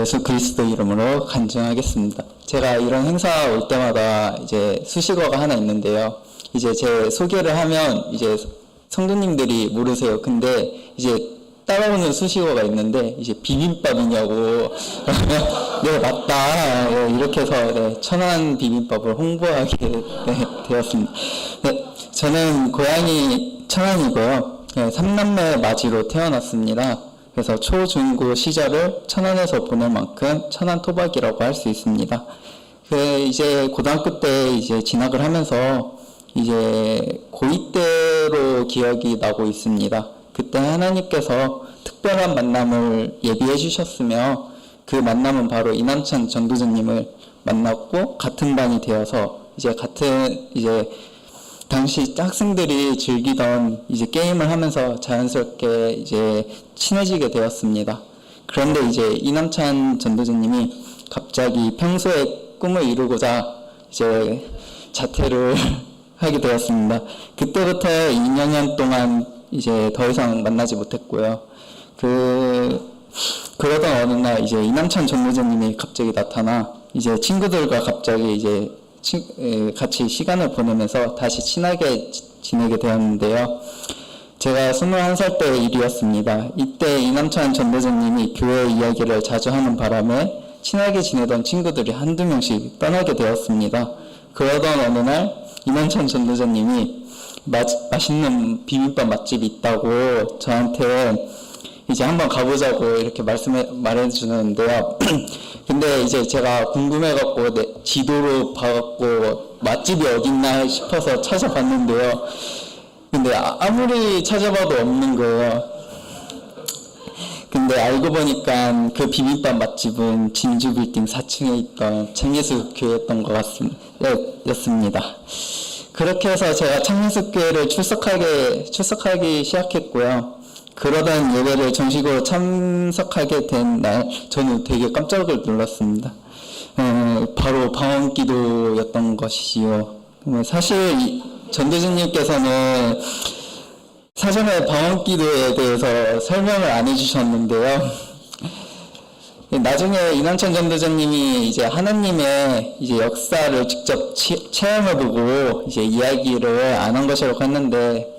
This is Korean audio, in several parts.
예수 그리스도 이름으로 간증하겠습니다. 제가 이런 행사 올 때마다 이제 수식어가 하나 있는데요. 이제 제 소개를 하면 이제 성도님들이 모르세요. 근데 이제 따라오는 수식어가 있는데 이제 비빔밥이냐고 그러면 네 맞다 이렇게 해서 네, 천안 비빔밥을 홍보하게 되었습니다. 네, 저는 고향이 천안이고요. 네, 삼남매 맞이로 태어났습니다. 그래서 초, 중, 고 시절을 천안에서 보낼 만큼 천안 토박이라고 할 수 있습니다. 이제 고등학교 때 이제 진학을 하면서 이제 고2 때로 기억이 나고 있습니다. 그때 하나님께서 특별한 만남을 예비해 주셨으며 그 만남은 바로 이남찬 전도사님을 만났고 같은 반이 되어서 이제 당시 학생들이 즐기던 이제 게임을 하면서 자연스럽게 이제 친해지게 되었습니다. 그런데 이제 이남찬 전도사님이 갑자기 평소에 꿈을 이루고자 이제 자퇴를 하게 되었습니다. 그때부터 2년 동안 이제 더 이상 만나지 못했고요. 그러던 어느 날 이제 이남찬 전도사님이 갑자기 나타나 이제 친구들과 갑자기 이제 같이 시간을 보내면서 다시 친하게 지내게 되었는데요. 제가 21살 때의 일이었습니다. 이때 이남찬 전도사님이 교회 이야기를 자주 하는 바람에 친하게 지내던 친구들이 한두 명씩 떠나게 되었습니다. 그러던 어느 날 이남찬 전도사님이 맛있는 비빔밥 맛집이 있다고 저한테 이제 한번 가보자고 이렇게 말해주는데요. 근데 이제 제가 궁금해갖고 지도로 봐갖고 맛집이 어딨나 싶어서 찾아봤는데요. 근데 아무리 찾아봐도 없는 거예요. 근데 알고 보니까 그 비빔밥 맛집은 진주 빌딩 4층에 있던 창예수 교회였던 것 였습니다. 그렇게 해서 제가 창예수 교회를 출석하기 시작했고요. 그러던 예배를 정식으로 참석하게 된 날 저는 되게 깜짝을 놀랐습니다. 바로 방언기도였던 것이지요. 사실 전도사님께서는 사전에 방언기도에 대해서 설명을 안 해주셨는데요. 나중에 이남찬 전도사님이 이제 하나님의 이제 역사를 직접 체험해보고 이제 이야기를 안 한 것이라고 했는데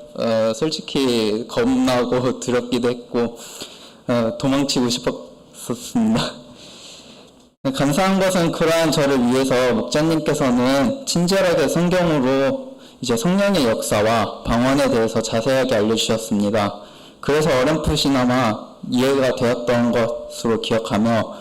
솔직히 겁나고 두렵기도 했고 도망치고 싶었습니다. 감사한 것은 그러한 저를 위해서 목자님께서는 친절하게 성경으로 이제 성령의 역사와 방언에 대해서 자세하게 알려주셨습니다. 그래서 어렴풋이나마 이해가 되었던 것으로 기억하며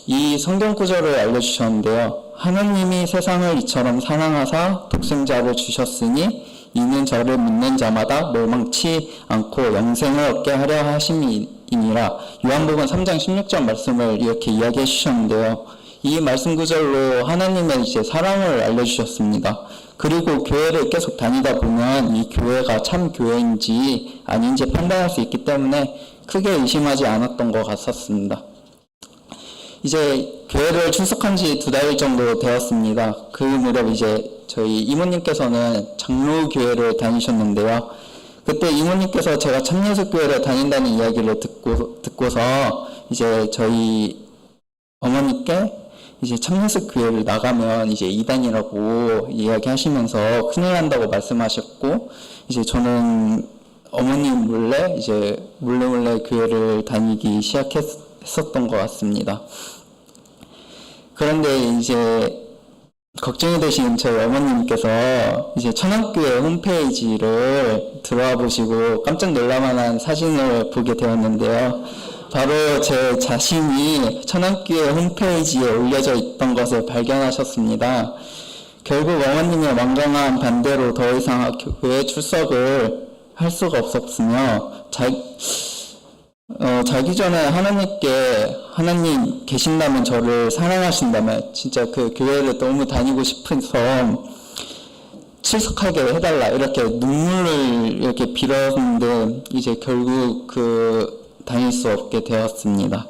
이 성경 구절을 알려주셨는데요. 하나님이 세상을 이처럼 사랑하사 독생자를 주셨으니 이는 저를 믿는 자마다 멸망치 않고 영생을 얻게 하려 하심이니라. 요한복음 3장 16절 말씀을 이렇게 이야기해 주셨는데요. 이 말씀 구절로 하나님의 이제 사랑을 알려주셨습니다. 그리고 교회를 계속 다니다 보면 이 교회가 참 교회인지 아닌지 판단할 수 있기 때문에 크게 의심하지 않았던 것 같았습니다. 이제 교회를 출석한 지 2달 정도 되었습니다. 그 무렵 이제 저희 이모님께서는 장로교회를 다니셨는데요. 그때 이모님께서 제가 참예수교회를 다닌다는 이야기를 듣고서 이제 저희 어머니께 이제 참예수교회를 나가면 이제 이단이라고 이야기하시면서 큰일 난다고 말씀하셨고, 이제 저는 어머님 몰래 이제 몰래 교회를 다니기 시작했었던 것 같습니다. 그런데 이제 걱정이 되신 저희 어머님께서 이제 천안교회 홈페이지를 들어와 보시고 깜짝 놀랄만한 사진을 보게 되었는데요. 바로 제 자신이 천안교회 홈페이지에 올려져 있던 것을 발견하셨습니다. 결국 어머님의 완강한 반대로 더 이상 교회 출석을 할 수가 없었으며 자기 전에 하나님 계신다면 저를 사랑하신다면 진짜 그 교회를 너무 다니고 싶어서 출석하게 해달라 이렇게 눈물을 이렇게 빌었는데 이제 결국 다닐 수 없게 되었습니다.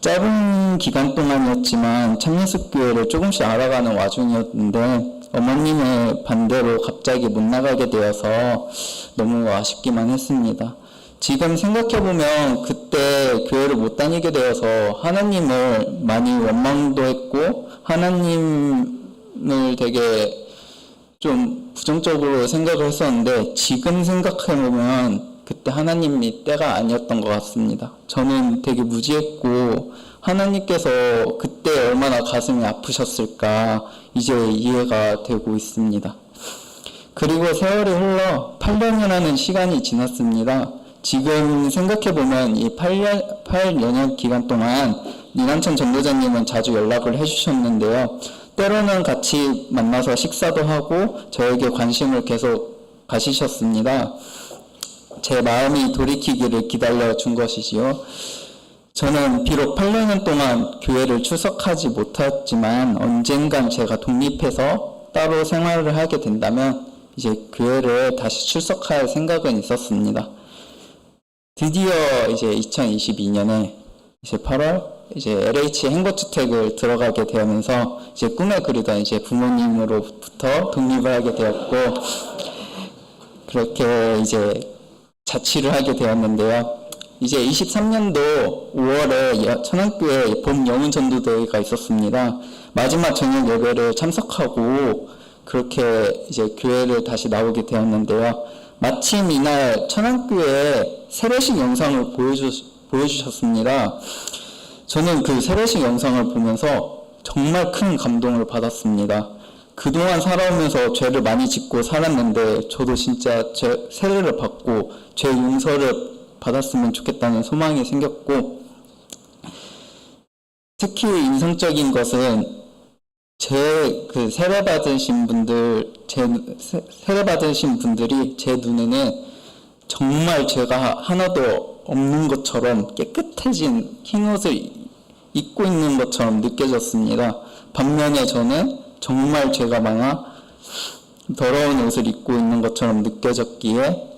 짧은 기간 동안이었지만 참예수교회를 조금씩 알아가는 와중이었는데 어머님의 반대로 갑자기 못 나가게 되어서 너무 아쉽기만 했습니다. 지금 생각해보면 그때 교회를 못 다니게 되어서 하나님을 많이 원망도 했고 하나님을 되게 좀 부정적으로 생각을 했었는데 지금 생각해보면 그때 하나님이 때가 아니었던 것 같습니다. 저는 되게 무지했고 하나님께서 그때 얼마나 가슴이 아프셨을까 이제 이해가 되고 있습니다. 그리고 세월이 흘러 8년이라는 시간이 지났습니다. 지금 생각해보면 이 8년 기간 동안 이난천 전도자님은 자주 연락을 해주셨는데요. 때로는 같이 만나서 식사도 하고 저에게 관심을 계속 가지셨습니다. 제 마음이 돌이키기를 기다려준 것이지요. 저는 비록 8년 동안 교회를 출석하지 못했지만 언젠간 제가 독립해서 따로 생활을 하게 된다면 이제 교회를 다시 출석할 생각은 있었습니다. 드디어 이제 2022년에 이제 8월 이제 LH 행복주택을 들어가게 되면서 이제 꿈에 그리던 이제 부모님으로부터 독립을 하게 되었고 그렇게 이제 자취를 하게 되었는데요. 이제 23년도 5월에 천안교회 봄 영혼 전도대회가 있었습니다. 마지막 저녁 예배를 참석하고 그렇게 이제 교회를 다시 나오게 되었는데요. 마침 이날 천안교회 세례식 영상을 보여주셨습니다. 저는 그 세례식 영상을 보면서 정말 큰 감동을 받았습니다. 그동안 살아오면서 죄를 많이 짓고 살았는데 저도 진짜 세례를 받고 죄 용서를 받았으면 좋겠다는 소망이 생겼고 특히 인상적인 것은 세례 받으신 분들이 제 눈에는 정말 죄가 하나도 없는 것처럼 깨끗해진 흰옷을 입고 있는 것처럼 느껴졌습니다. 반면에 저는 정말 죄가 많아 더러운 옷을 입고 있는 것처럼 느껴졌기에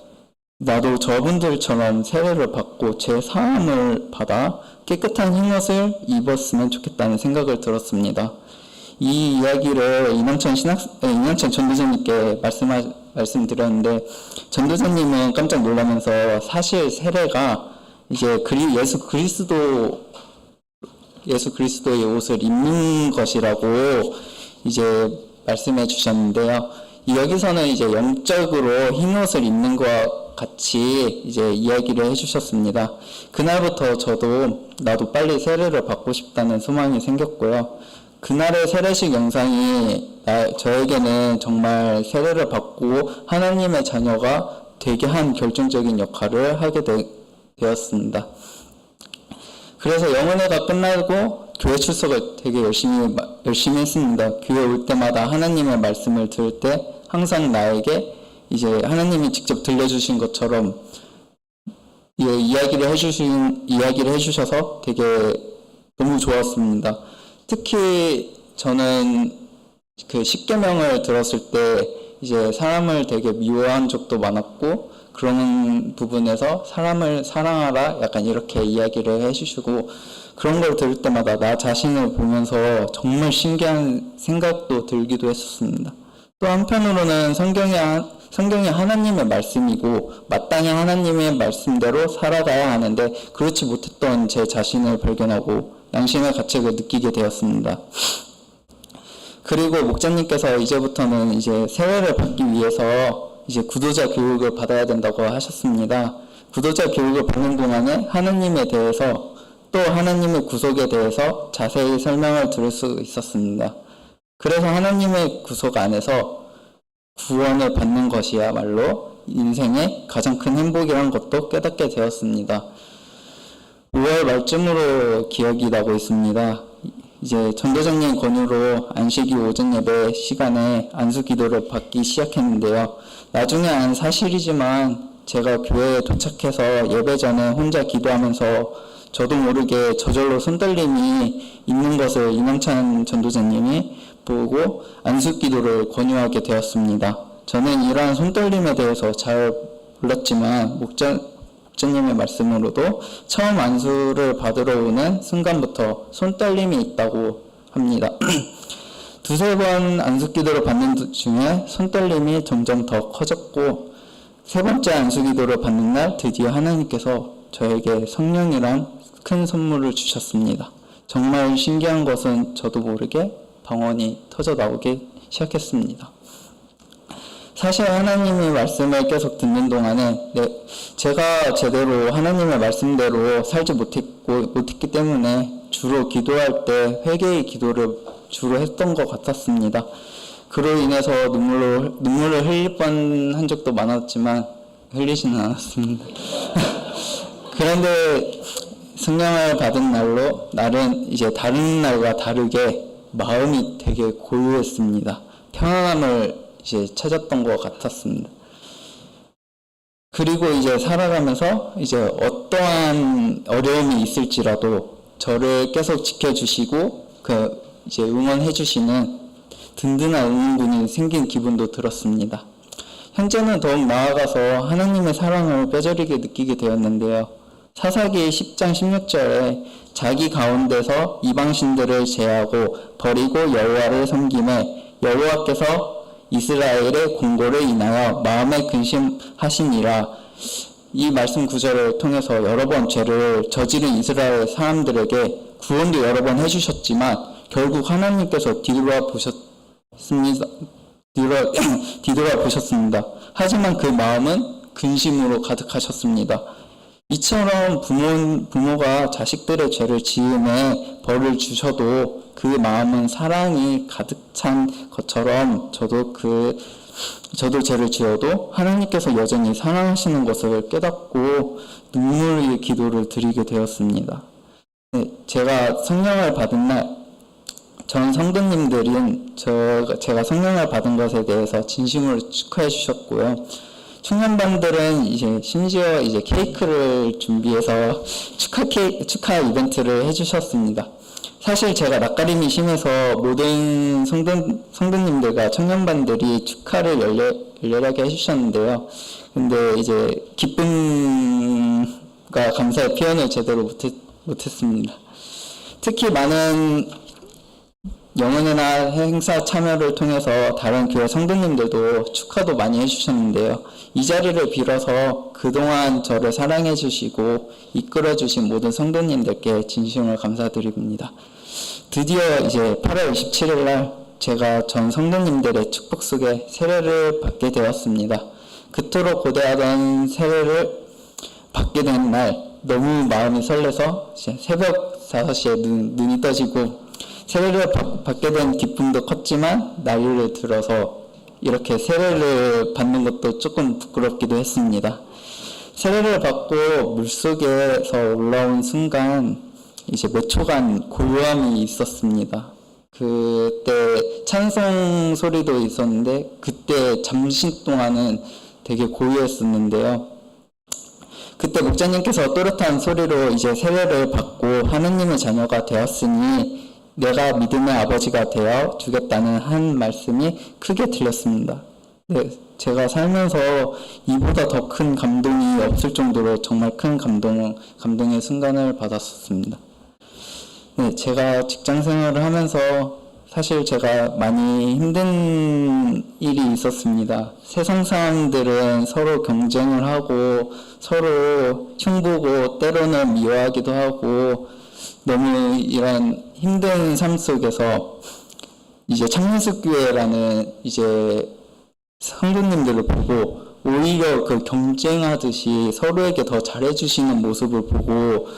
나도 저분들처럼 세례를 받고 제 사함을 받아 깨끗한 흰옷을 입었으면 좋겠다는 생각을 들었습니다. 이 이야기를 이난천 전도사님께 말씀드렸는데 전도사님은 깜짝 놀라면서 사실 세례가 이제 예수 그리스도의 옷을 입는 것이라고 이제 말씀해 주셨는데요. 여기서는 이제 영적으로 흰 옷을 입는 것과 같이 이제 이야기를 해주셨습니다. 그날부터 저도 나도 빨리 세례를 받고 싶다는 소망이 생겼고요. 그날의 세례식 영상이 저에게는 정말 세례를 받고 하나님의 자녀가 되게 한 결정적인 역할을 하게 되었습니다. 그래서 영혼회가 끝나고 교회 출석을 되게 열심히 했습니다. 교회 올 때마다 하나님의 말씀을 들을 때 항상 나에게 이제 하나님이 직접 들려주신 것처럼 이야기를 해주셔서 되게 너무 좋았습니다. 특히 저는 그 십계명을 들었을 때 이제 사람을 되게 미워한 적도 많았고 그런 부분에서 사람을 사랑하라 약간 이렇게 이야기를 해주시고 그런 걸 들을 때마다 나 자신을 보면서 정말 신기한 생각도 들기도 했었습니다. 또 한편으로는 성경이 하나님의 말씀이고 마땅히 하나님의 말씀대로 살아가야 하는데 그렇지 못했던 제 자신을 발견하고 양심의 가책을 느끼게 되었습니다. 그리고 목자님께서 이제부터는 이제 세례를 받기 위해서 이제 구도자 교육을 받아야 된다고 하셨습니다. 구도자 교육을 받는 동안에 하나님에 대해서 또 하나님의 구속에 대해서 자세히 설명을 들을 수 있었습니다. 그래서 하나님의 구속 안에서 구원을 받는 것이야말로 인생의 가장 큰 행복이란 것도 깨닫게 되었습니다. 5월 말쯤으로 기억이 나고 있습니다. 이제 전도장님 권유로 안식일 오전 예배 시간에 안수 기도를 받기 시작했는데요. 나중에 안 사실이지만 제가 교회에 도착해서 예배 전에 혼자 기도하면서 저도 모르게 저절로 손떨림이 있는 것을 이남찬 전도자님이 보고 안수 기도를 권유하게 되었습니다. 저는 이러한 손떨림에 대해서 잘 몰랐지만 목자님의 말씀으로도 처음 안수를 받으러 오는 순간부터 손떨림이 있다고 합니다. 두세 번 안수 기도를 받는 중에 손떨림이 점점 더 커졌고 세 번째 안수 기도를 받는 날 드디어 하나님께서 저에게 성령이란 큰 선물을 주셨습니다. 정말 신기한 것은 저도 모르게 방언이 터져 나오기 시작했습니다. 사실 하나님의 말씀을 계속 듣는 동안에 제가 제대로 하나님의 말씀대로 살지 못했기 때문에 주로 기도할 때 회개의 기도를 주로 했던 것 같았습니다. 그로 인해서 눈물을 흘릴 뻔한 적도 많았지만 흘리지는 않았습니다. 그런데 성령을 받은 날은 이제 다른 날과 다르게 마음이 되게 고요했습니다. 평안함을 이제 찾았던 것 같았습니다. 그리고 이제 살아가면서 이제 어떠한 어려움이 있을지라도 저를 계속 지켜주시고 이제 응원해주시는 든든한 응원군이 생긴 기분도 들었습니다. 현재는 더욱 나아가서 하나님의 사랑을 뼈저리게 느끼게 되었는데요. 사사기 10장 16절에 자기 가운데서 이방신들을 제하고 버리고 여호와를 섬김에 여호와께서 이스라엘의 공고를 인하여 마음에 근심하시니라. 이 말씀 구절을 통해서 여러 번 죄를 저지른 이스라엘 사람들에게 구원도 여러 번 해주셨지만 결국 하나님께서 뒤돌아보셨습니다. 하지만 그 마음은 근심으로 가득하셨습니다. 이처럼 부모가 자식들의 죄를 지음에 벌을 주셔도 그 마음은 사랑이 가득 찬 것처럼 저도 죄를 지어도 하나님께서 여전히 사랑하시는 것을 깨닫고 눈물의 기도를 드리게 되었습니다. 제가 성령을 받은 날, 전 성도님들은 제가 성령을 받은 것에 대해서 진심으로 축하해 주셨고요. 청년반들은 심지어 케이크를 준비해서 축하 이벤트를 해주셨습니다. 사실 제가 낯가림이 심해서 모든 성도님들과 청년반들이 축하를 열렬하게 해주셨는데요. 근데 기쁨과 감사의 표현을 제대로 못했습니다. 특히 많은 영혼의 행사 참여를 통해서 다른 교회 성도님들도 축하도 많이 해주셨는데요. 이 자리를 빌어서 그동안 저를 사랑해 주시고 이끌어 주신 모든 성도님들께 진심으로 감사드립니다. 드디어 8월 27일 날 제가 전 성도님들의 축복 속에 세례를 받게 되었습니다. 그토록 고대하던 세례를 받게 된 날 너무 마음이 설레서 새벽 5시에 눈이 떠지고 세례를 받게 된 기쁨도 컸지만 나이를 들어서 이렇게 세례를 받는 것도 조금 부끄럽기도 했습니다. 세례를 받고 물속에서 올라온 순간 몇 초간 고요함이 있었습니다. 그때 찬송 소리도 있었는데 그때 잠시 동안은 되게 고요했었는데요. 그때 목자님께서 또렷한 소리로 세례를 받고 하느님의 자녀가 되었으니 내가 믿음의 아버지가 되어 주겠다는 한 말씀이 크게 들렸습니다. 제가 살면서 이보다 더 큰 감동이 없을 정도로 정말 큰 감동의 순간을 받았었습니다. 제가 직장 생활을 하면서 사실 제가 많이 힘든 일이 있었습니다. 세상 사람들은 서로 경쟁을 하고 서로 흉보고 때로는 미워하기도 하고 너무 이런 힘든 삶 속에서 창문숲교회라는 성도님들을 보고 오히려 경쟁하듯이 서로에게 더 잘해주시는 모습을 보고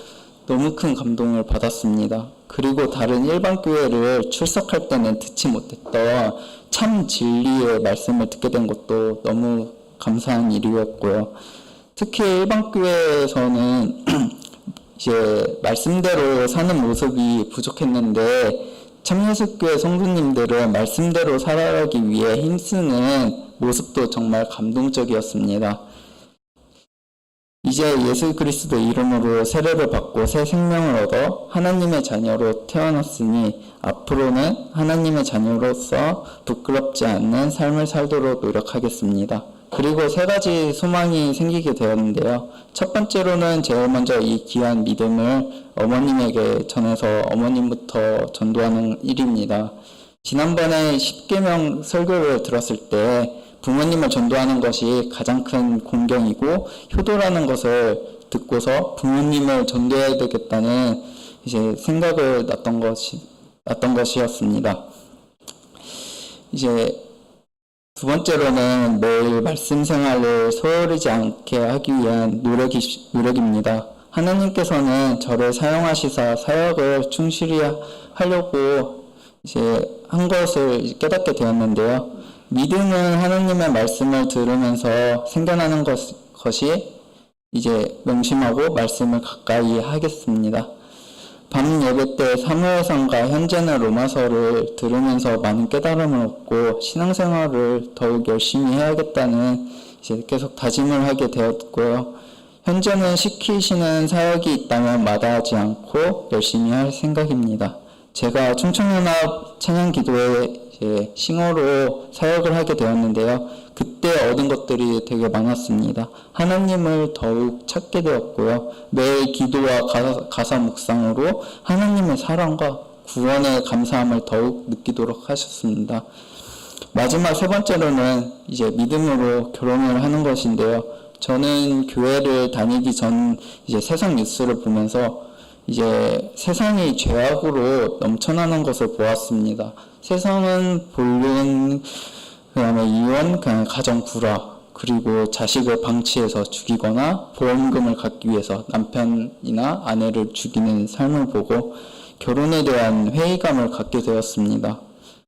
너무 큰 감동을 받았습니다. 그리고 다른 일반 교회를 출석할 때는 듣지 못했던 참 진리의 말씀을 듣게 된 것도 너무 감사한 일이었고요. 특히 일반 교회에서는 말씀대로 사는 모습이 부족했는데 참예숙교회 성도님들은 말씀대로 살아가기 위해 힘쓰는 모습도 정말 감동적이었습니다. 이제 예수 그리스도 이름으로 세례를 받고 새 생명을 얻어 하나님의 자녀로 태어났으니 앞으로는 하나님의 자녀로서 부끄럽지 않는 삶을 살도록 노력하겠습니다. 그리고 3가지 소망이 생기게 되었는데요. 첫 번째로는 제일 먼저 이 귀한 믿음을 어머님에게 전해서 어머님부터 전도하는 일입니다. 지난번에 10계명 설교를 들었을 때 부모님을 전도하는 것이 가장 큰 공경이고 효도라는 것을 듣고서 부모님을 전도해야 되겠다는 이제 생각을 났던 것이었습니다. 이제 두 번째로는 매일 말씀 생활을 소홀하지 않게 하기 위한 노력입니다. 하나님께서는 저를 사용하시사 사역을 충실히 하려고 이제 한 것을 깨닫게 되었는데요. 믿음은 하나님의 말씀을 들으면서 생겨나는 것이 이제 명심하고 말씀을 가까이 하겠습니다. 밤 예배 때 사무엘상과 현재는 로마서를 들으면서 많은 깨달음을 얻고 신앙생활을 더욱 열심히 해야겠다는 이제 계속 다짐을 하게 되었고요. 현재는 시키시는 사역이 있다면 마다하지 않고 열심히 할 생각입니다. 제가 청청연합 찬양기도회 싱어로 사역을 하게 되었는데요. 그때 얻은 것들이 되게 많았습니다. 하나님을 더욱 찾게 되었고요. 매일 기도와 가사 묵상으로 하나님의 사랑과 구원의 감사함을 더욱 느끼도록 하셨습니다. 마지막 세 번째로는 이제 믿음으로 결혼을 하는 것인데요. 저는 교회를 다니기 전 이제 세상 뉴스를 보면서 이제 세상이 죄악으로 넘쳐나는 것을 보았습니다. 세상은 불륜, 그다음에 이혼, 그냥 가정 불화, 그리고 자식을 방치해서 죽이거나 보험금을 갚기 위해서 남편이나 아내를 죽이는 삶을 보고 결혼에 대한 회의감을 갖게 되었습니다.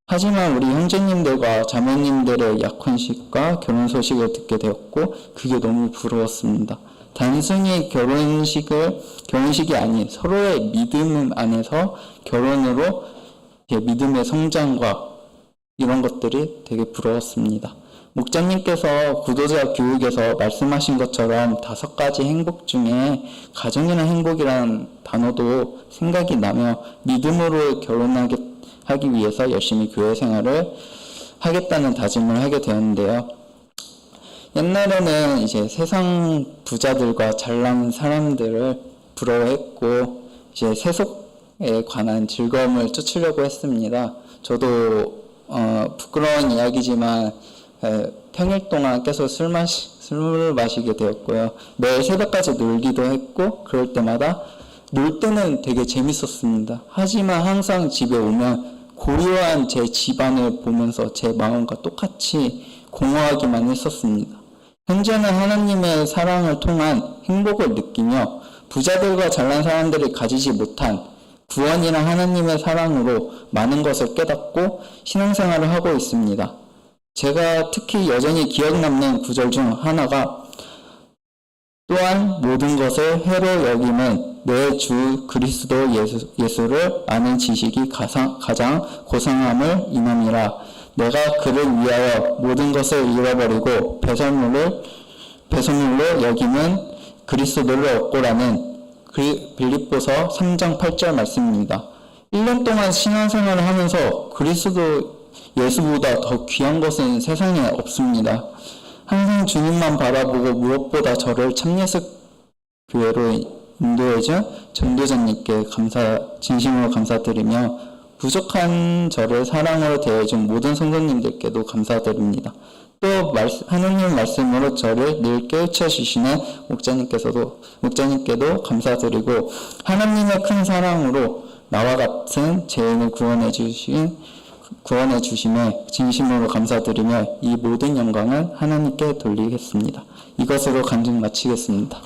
하지만 우리 형제님들과 자매님들의 약혼식과 결혼 소식을 듣게 되었고 그게 너무 부러웠습니다. 단순히 결혼식이 아닌 서로의 믿음 안에서 결혼으로 믿음의 성장과 이런 것들이 되게 부러웠습니다. 목자님께서 구도자 교육에서 말씀하신 것처럼 5가지 행복 중에 가정이나 행복이라는 단어도 생각이 나며 믿음으로 하기 위해서 열심히 교회 생활을 하겠다는 다짐을 하게 되었는데요. 옛날에는 이제 세상 부자들과 잘난 사람들을 부러워했고 이제 세속에 관한 즐거움을 쫓으려고 했습니다. 저도 부끄러운 이야기지만 평일 동안 계속 술을 마시게 되었고요. 매일 새벽까지 놀기도 했고 그럴 때마다 놀 때는 되게 재밌었습니다. 하지만 항상 집에 오면 고요한 제 집안을 보면서 제 마음과 똑같이 공허하기만 했었습니다. 현재는 하나님의 사랑을 통한 행복을 느끼며 부자들과 잘난 사람들이 가지지 못한 구원이나 하나님의 사랑으로 많은 것을 깨닫고 신앙생활을 하고 있습니다. 제가 특히 여전히 기억 남는 구절 중 하나가 또한 모든 것을 해로 여김은 내 주 그리스도 예수를 아는 지식이 가장 고상함을 인함이라. 내가 그를 위하여 모든 것을 잃어버리고 배설물로 여김은 그리스도를 얻고라는 빌립보서 3장 8절 말씀입니다. 1년 동안 신앙생활을 하면서 그리스도 예수보다 더 귀한 것은 세상에 없습니다. 항상 주님만 바라보고 무엇보다 저를 참예습 교회로 인도해준 전도자님께 진심으로 감사드리며 부족한 저를 사랑으로 대해준 모든 성도님들께도 감사드립니다. 또 하나님 말씀으로 저를 늘 깨우쳐 주시는 목자님께도 감사드리고 하나님의 큰 사랑으로 나와 같은 죄인을 구원해 주심에 진심으로 감사드리며 이 모든 영광은 하나님께 돌리겠습니다. 이것으로 간증 마치겠습니다.